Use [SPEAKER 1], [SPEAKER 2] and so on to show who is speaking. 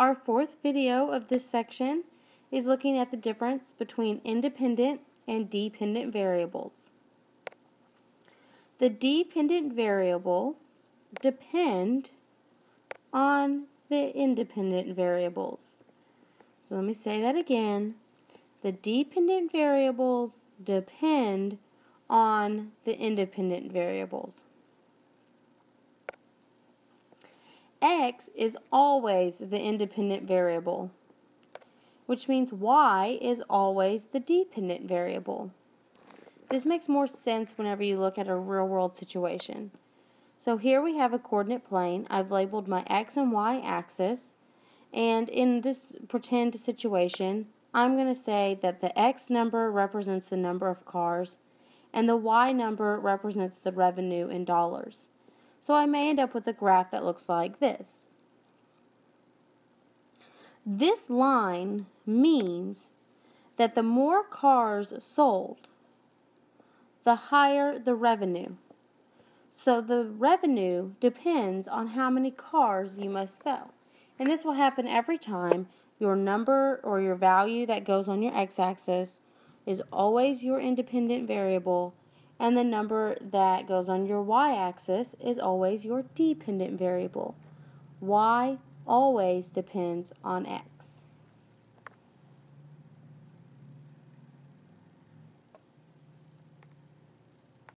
[SPEAKER 1] Our fourth video of this section is looking at the difference between independent and dependent variables. The dependent variables depend on the independent variables. So let me say that again. The dependent variables depend on the independent variables. X is always the independent variable, which means Y is always the dependent variable. This makes more sense whenever you look at a real-world situation. So here we have a coordinate plane. I've labeled my X and Y axis, and in this pretend situation, I'm going to say that the X number represents the number of cars, and the Y number represents the revenue in dollars. So I may end up with a graph that looks like this. This line means that the more cars sold, the higher the revenue. So the revenue depends on how many cars you must sell. And this will happen every time. Your number or your value that goes on your x-axis is always your independent variable, and the number that goes on your y-axis is always your dependent variable. Y always depends on x.